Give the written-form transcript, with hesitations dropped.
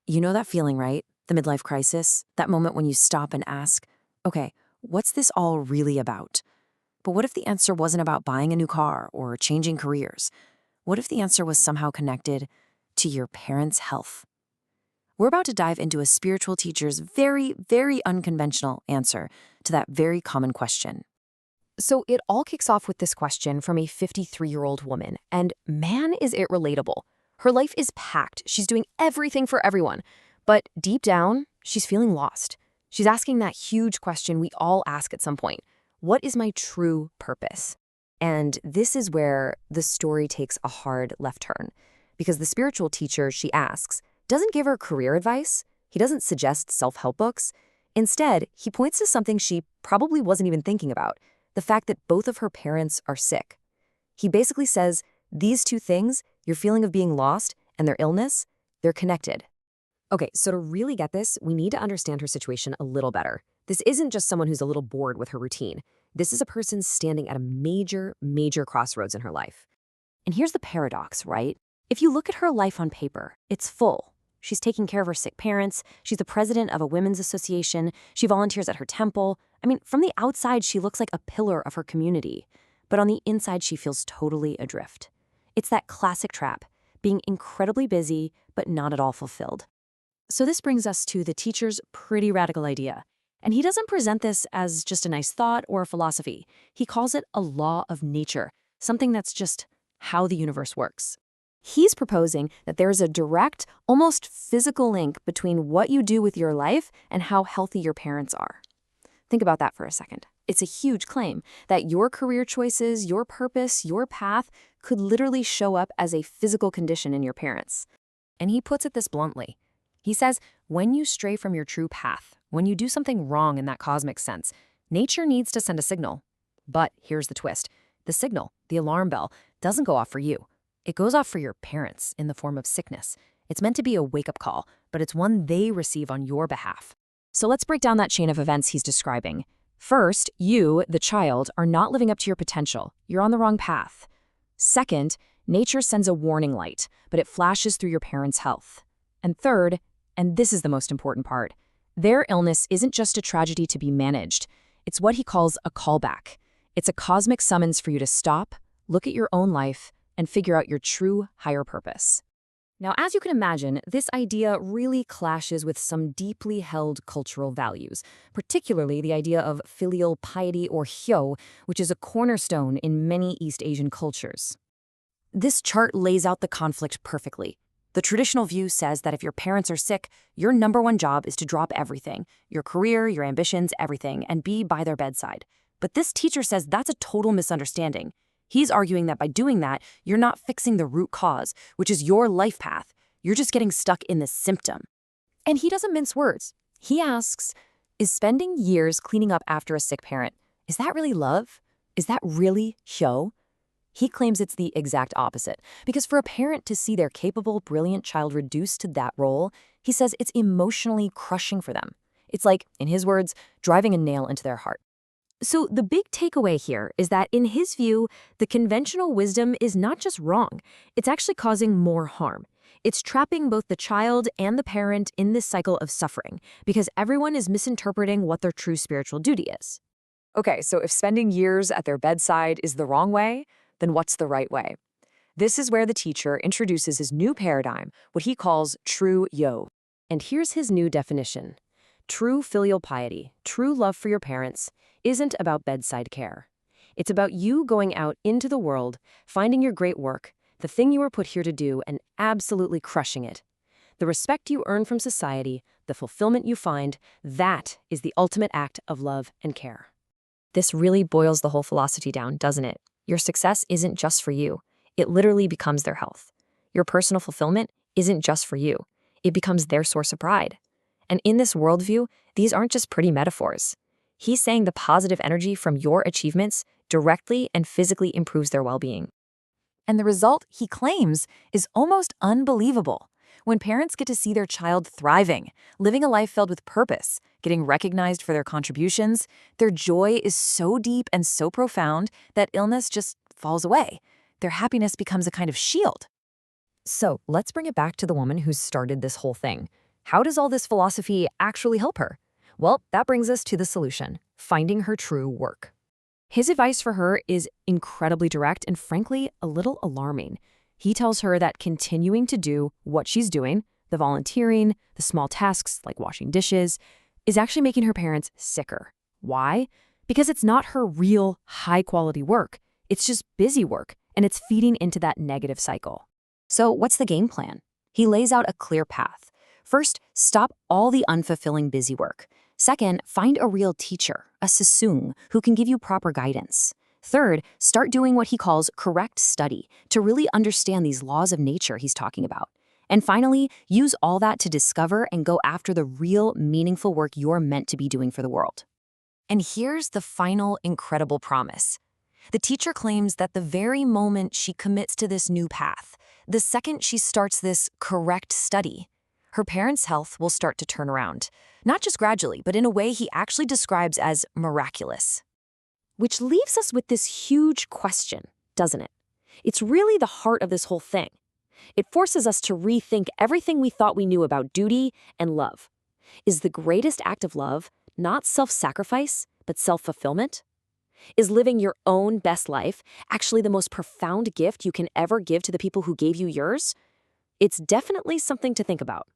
You know that feeling, right? The midlife crisis? That moment when you stop and ask, okay, what's this all really about? But what if the answer wasn't about buying a new car or changing careers? What if the answer was somehow connected to your parents' health? We're about to dive into a spiritual teacher's very, very unconventional answer to that very common question. So it all kicks off with this question from a 53-year-old woman, and man, is it relatable. Her life is packed. She's doing everything for everyone. But deep down, she's feeling lost. She's asking that huge question we all ask at some point. What is my true purpose? And this is where the story takes a hard left turn. Because the spiritual teacher she asks doesn't give her career advice. He doesn't suggest self-help books. Instead, he points to something she probably wasn't even thinking about: the fact that both of her parents are sick. He basically says, these two things, your feeling of being lost and their illness, they're connected. Okay, so to really get this, we need to understand her situation a little better. This isn't just someone who's a little bored with her routine. This is a person standing at a major, major crossroads in her life. And here's the paradox, right? If you look at her life on paper, it's full. She's taking care of her sick parents. She's the president of a women's association. She volunteers at her temple. I mean, from the outside, she looks like a pillar of her community. But on the inside, she feels totally adrift. It's that classic trap, being incredibly busy, but not at all fulfilled. So this brings us to the teacher's pretty radical idea. And he doesn't present this as just a nice thought or a philosophy. He calls it a law of nature, something that's just how the universe works. He's proposing that there is a direct, almost physical link between what you do with your life and how healthy your parents are. Think about that for a second. It's a huge claim that your career choices, your purpose, your path could literally show up as a physical condition in your parents. And he puts it this bluntly. He says, when you stray from your true path, when you do something wrong in that cosmic sense, nature needs to send a signal. But here's the twist. The signal, the alarm bell, doesn't go off for you. It goes off for your parents in the form of sickness. It's meant to be a wake-up call, but it's one they receive on your behalf. So let's break down that chain of events he's describing. First, you, the child, are not living up to your potential. You're on the wrong path. Second, nature sends a warning light, but it flashes through your parents' health. And third, and this is the most important part, their illness isn't just a tragedy to be managed. It's what he calls a callback. It's a cosmic summons for you to stop, look at your own life, and figure out your true higher purpose. Now, as you can imagine, this idea really clashes with some deeply held cultural values, particularly the idea of filial piety or hyo, which is a cornerstone in many East Asian cultures. This chart lays out the conflict perfectly. The traditional view says that if your parents are sick, your number one job is to drop everything, your career, your ambitions, everything, and be by their bedside. But this teacher says that's a total misunderstanding. He's arguing that by doing that, you're not fixing the root cause, which is your life path. You're just getting stuck in the symptom. And he doesn't mince words. He asks, is spending years cleaning up after a sick parent, is that really love? Is that really hyo? He claims it's the exact opposite, because for a parent to see their capable, brilliant child reduced to that role, he says it's emotionally crushing for them. It's like, in his words, driving a nail into their heart. So the big takeaway here is that in his view, the conventional wisdom is not just wrong, it's actually causing more harm. It's trapping both the child and the parent in this cycle of suffering, because everyone is misinterpreting what their true spiritual duty is. Okay, so if spending years at their bedside is the wrong way, then what's the right way? This is where the teacher introduces his new paradigm, what he calls true yo. And here's his new definition. True filial piety, true love for your parents, isn't about bedside care. It's about you going out into the world, finding your great work, the thing you were put here to do, and absolutely crushing it. The respect you earn from society, the fulfillment you find, that is the ultimate act of love and care. This really boils the whole philosophy down, doesn't it? Your success isn't just for you. It literally becomes their health. Your personal fulfillment isn't just for you. It becomes their source of pride. And in this worldview, these aren't just pretty metaphors. He's saying the positive energy from your achievements directly and physically improves their well-being. And the result, he claims, is almost unbelievable. When parents get to see their child thriving, living a life filled with purpose, getting recognized for their contributions, their joy is so deep and so profound that illness just falls away. Their happiness becomes a kind of shield. So let's bring it back to the woman who started this whole thing. How does all this philosophy actually help her? Well, that brings us to the solution, finding her true work. His advice for her is incredibly direct and frankly a little alarming. He tells her that continuing to do what she's doing, the volunteering, the small tasks like washing dishes, is actually making her parents sicker. Why? Because it's not her real, high-quality work. It's just busy work, and it's feeding into that negative cycle. So what's the game plan? He lays out a clear path. First, stop all the unfulfilling busy work. Second, find a real teacher, a sesung, who can give you proper guidance. Third, start doing what he calls correct study to really understand these laws of nature he's talking about. And finally, use all that to discover and go after the real, meaningful work you're meant to be doing for the world. And here's the final incredible promise. The teacher claims that the very moment she commits to this new path, the second she starts this correct study, her parents' health will start to turn around. Not just gradually, but in a way he actually describes as miraculous. Which leaves us with this huge question, doesn't it? It's really the heart of this whole thing. It forces us to rethink everything we thought we knew about duty and love. Is the greatest act of love not self-sacrifice, but self-fulfillment? Is living your own best life actually the most profound gift you can ever give to the people who gave you yours? It's definitely something to think about.